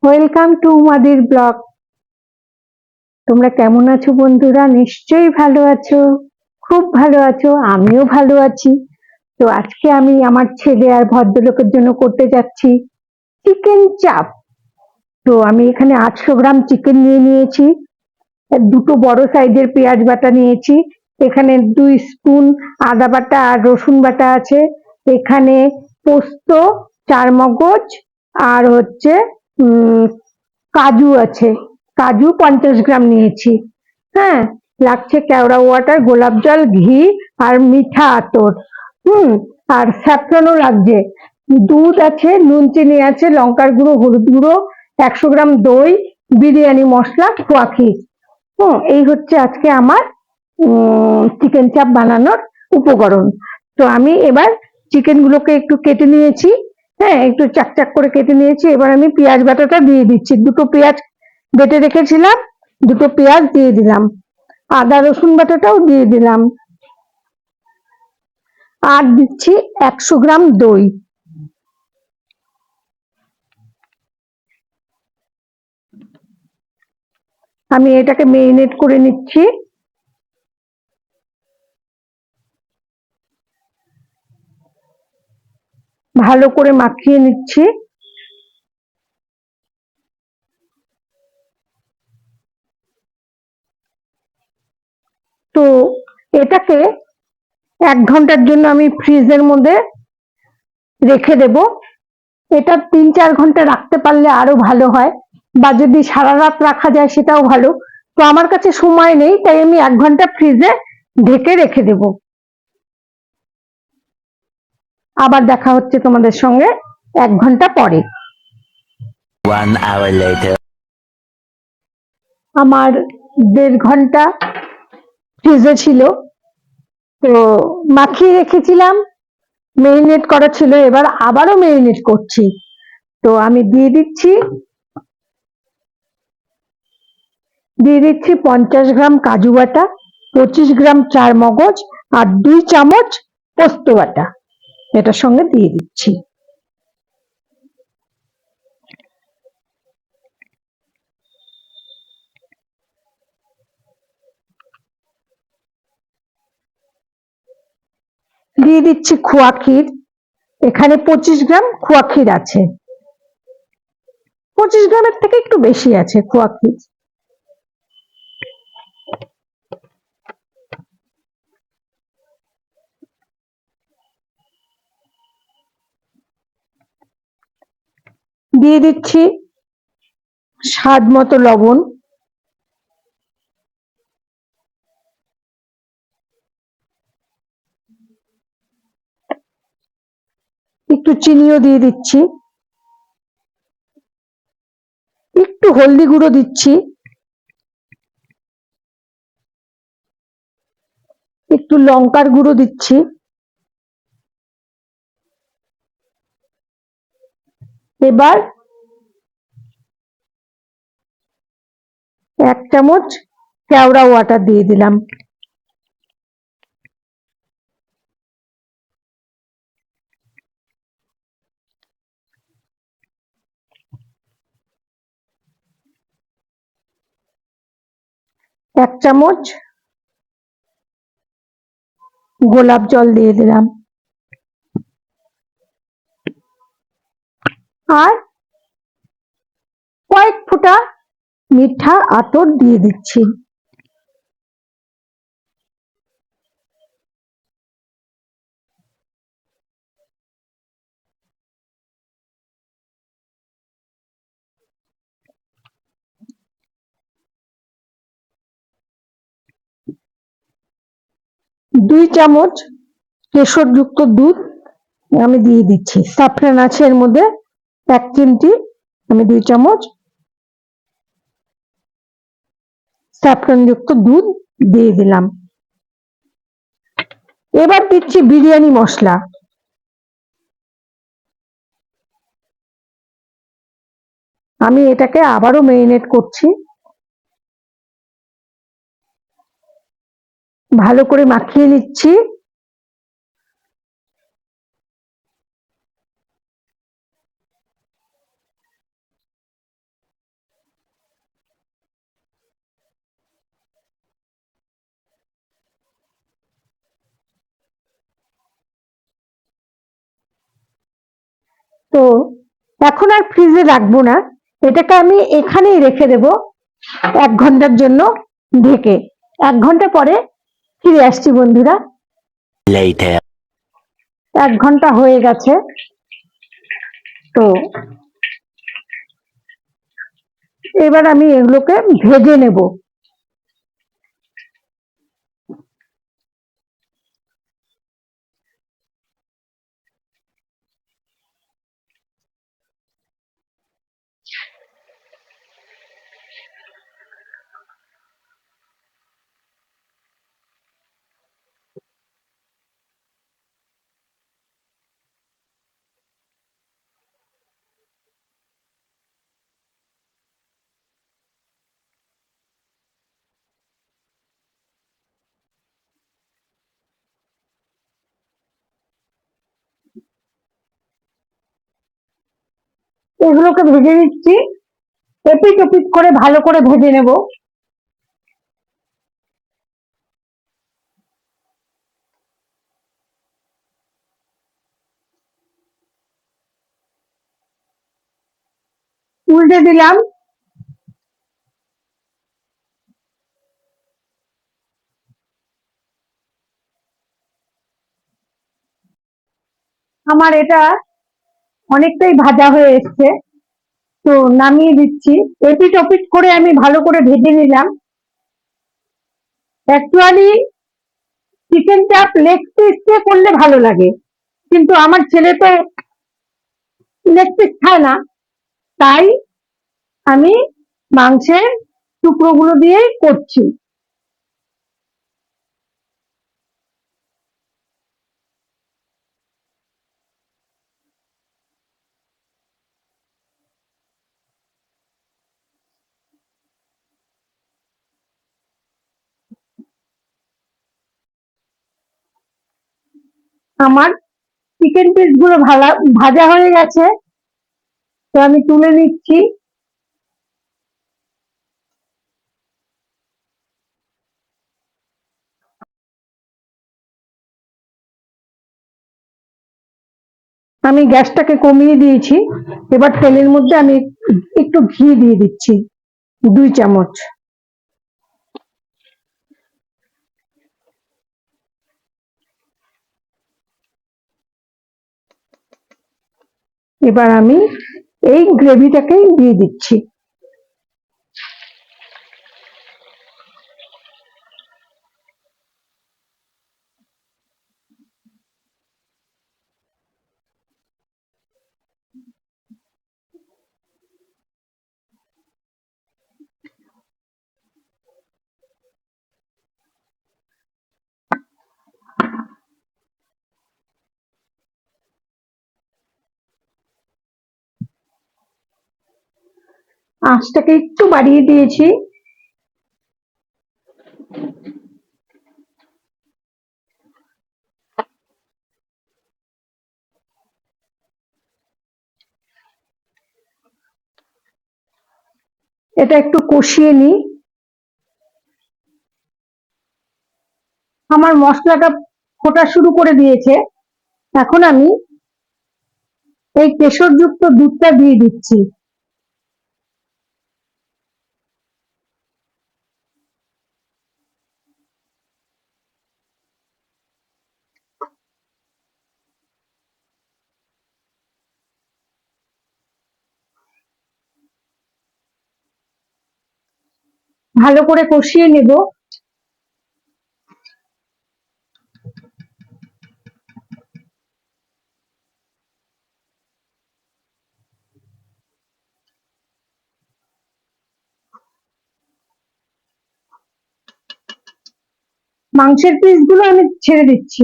Welcome to মাদির blog. তোমরা কেমন আছো বন্ধুরা? নিশ্চয়ই ভালো আছো, খুব ভালো আছো, আমিও ভালো আছি। তো আজকে আমি আমার ছেলে আর ভদ্রলোকের জন্য করতে যাচ্ছি চিকেন চাপ। তো আমি এখানে 800 গ্রাম চিকেন নিয়ে নিয়েছি, দুটো বড় সাইজের পেঁয়াজ বাটা নিয়েছি, এখানে 2 স্পুন আদা বাটা আর রসুন বাটা আছে, এখানে পোস্ত, চারমগজ আর হচ্ছে কাজু আছে, কাজু 50 গ্রাম নিয়েছি। হ্যাঁ, লাগছে কেওড়া ওয়াটার, গোলাপ জল, ঘি আর মিঠা আতর। আর স্যাফরনও লাগছে। দুধ আছে, নুন চিনি আছে, লঙ্কার গুঁড়ো, হলুদ গুঁড়ো, 100 গ্রাম দই, বিরিয়ানি মশলা, খোয়া ক্ষীর। এই হচ্ছে আজকে আমার চিকেন চাপ বানানোর উপকরণ। তো আমি এবার চিকেন গুলোকে একটু কেটে নিয়েছি, হ্যাঁ, একটু চাকচাক করে কেটে নিয়েছি। এবার আমি পেঁয়াজ বাটাটা দিয়ে দিচ্ছি, দুটো পেঁয়াজ বেটে রেখেছিলাম, দুটো পেঁয়াজ দিয়ে দিলাম, আদা রসুন বাটাটাও দিয়ে দিলাম, আর দিচ্ছি 100 গ্রাম দই। আমি এটাকে মেরিনেট করে নিচ্ছি। ভালো করে মাখিয়ে নিচ্ছি। তো এটাকে 1 ঘন্টার জন্য আমি ফ্রিজের মধ্যে রেখে দেব। এটা 3-4 ঘন্টা রাখতে পারলে আরো ভালো হয়, বা যদি সারা রাত রাখা যায় সেটাও ভালো। তো আমার কাছে সময় নেই, তাই আমি 1 ঘন্টা ফ্রিজে ঢেকে রেখে দেব। আবার দেখা হচ্ছে তোমাদের সঙ্গে 1 ঘন্টা পরে। আমার 1.5 ঘন্টা ফ্রিজে ছিল, তো মাখিয়ে রেখেছিলাম, মেরিনেট করা ছিল, এবার আবারও মেরিনেট করছি। তো আমি দিয়ে দিচ্ছি 50 গ্রাম কাজু বাটা, 25 গ্রাম চারমগজ আর 2 চামচ পোস্ত বাটা, এটার সঙ্গে দিয়ে দিচ্ছি। দিয়ে দিচ্ছি খোয়া ক্ষীর, এখানে 25 গ্রাম খোয়া ক্ষীর আছে, 25 গ্রামের থেকে একটু বেশি আছে খোয়া ক্ষীর। দিয়ে দিচ্ছি স্বাদ মতো লবণ, একটু চিনিও দিয়ে দিচ্ছি, একটু হলদি গুঁড়ো দিচ্ছি, একটু লঙ্কার গুঁড়ো দিচ্ছি, এবার 1 চামচ কেওড়া ওয়াটার দিয়ে দিলাম। এক চামচ গোলাপ জল দিয়ে দিলাম, আর কয়েক ফোঁটা মিঠা আতর দিয়ে দিচ্ছি। দুই চামচ কেশরযুক্ত দুধ আমি দিয়ে দিচ্ছি, স্যাফরন আছে এর মধ্যে 1 চিমটি, আমি 2 চামচ স্যাফরন যুক্ত দুধ দিয়ে দিলাম। এবার দিচ্ছি বিরিয়ানি মশলা, আমি এটাকে আবারও মেরিনেট করছি, ভালো করে মাখিয়ে নিচ্ছি। তো এখন আর ফ্রিজে রাখবো না, এটাকে আমি এখানেই রেখে দেব 1 ঘন্টার জন্য ঢেকে। 1 ঘন্টা পরে ফিরে আসছি বন্ধুরা। 1 ঘন্টা হয়ে গেছে। তো এবার আমি এগুলোকে ভেজে নেব। এগুলোকে ভেজে নিচ্ছি, এপিট ওপিট করে ভালো করে ভেজে নেব। উল্টে দিলাম। আমার এটা অনেকটাই ভাজা হয়ে এসছে, তো নামিয়ে দিচ্ছি। এপিট ওপিট করে আমি ভালো করে ভেজে নিলাম। অ্যাকচুয়ালি চিকেন চাপ লেগ পিস দিয়ে করলে ভালো লাগে, কিন্তু আমার ছেলে তো লেগ পিস খায় না, তাই আমি মাংসের টুকরোগুলো দিয়েই করছি। আমার চিকেন পিস গুলো ভাজা হয়ে গেছে, তো আমি তুলে নিচ্ছি। আমি গ্যাসটাকে কমিয়ে দিয়েছি। এবার তেলের মধ্যে আমি একটু ঘি দিয়ে দিচ্ছি, 2 চামচ। এবার আমি এই গ্রেভিটাকেই দিয়ে দিচ্ছি। আঁচটাকে একটু বাড়িয়ে দিয়েছি। এটা একটু কষিয়ে নিই। আমার মশলাটা ফোটা শুরু করে দিয়েছে, এখন আমি এই কেশরযুক্ত দুধটা দিয়ে দিচ্ছি। ভালো করে কষিয়ে নেব। মাংসের পিসগুলো আমি ছেড়ে দিচ্ছি।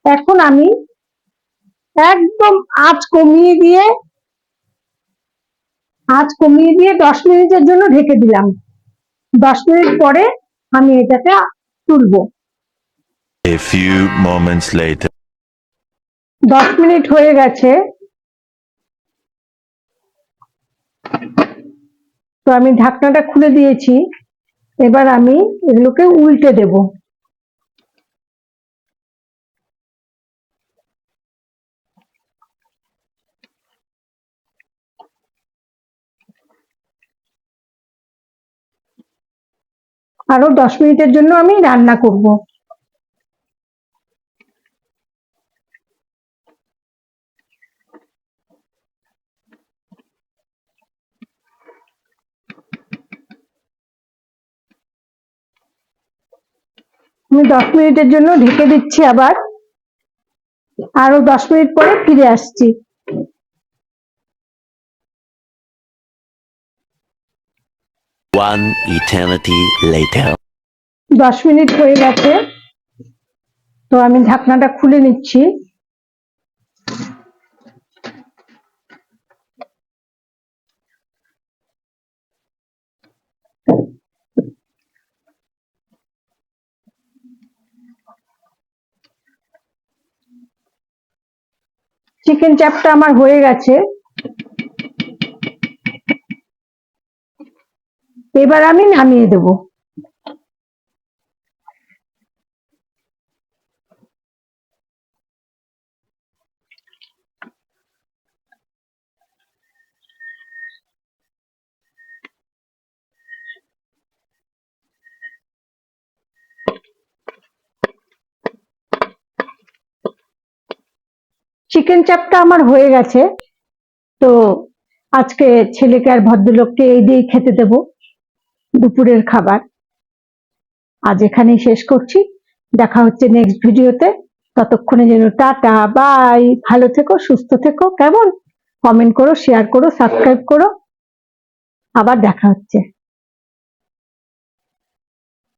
এখন আমি একদম আঁচ কমিয়ে দিয়ে 10 মিনিটের জন্য ঢেকে দিলাম। 10 মিনিট পরে আমি এটাকে তুলবো। A few moments later. 10 minute হয়ে গেছে, তো আমি ঢাকনাটা খুলে দিয়েছি। এবার আমি এগুলোকে উল্টে দেব। আরো 10 মিনিটের জন্য আমি রান্না করব। আমি 10 মিনিটের জন্য ঢেকে দিচ্ছি, আবার আরো 10 মিনিট পরে ফিরে আসছি। One eternity later. 10 মিনিট হয়ে গেছে, তো আমি ঢাকনাটা খুলে নিচ্ছি। চিকেন চাপটা আমার হয়ে গেছে। এবার আমি নামিয়ে দেব। চিকেন চাপটা আমার হয়ে গেছে, তো আজকে ছেলেকে আর ভদ্রলোককে এই দিয়েই খেতে দেব দুপুরের খাবার। আজ এখানেই শেষ করছি, দেখা হচ্ছে নেক্সট ভিডিওতে। ততক্ষণে যেন টাটা বাই, ভালো থেকো, সুস্থ থেকো, কেমন? কমেন্ট করো, শেয়ার করো, সাবস্ক্রাইব করো, আবার দেখা হচ্ছে।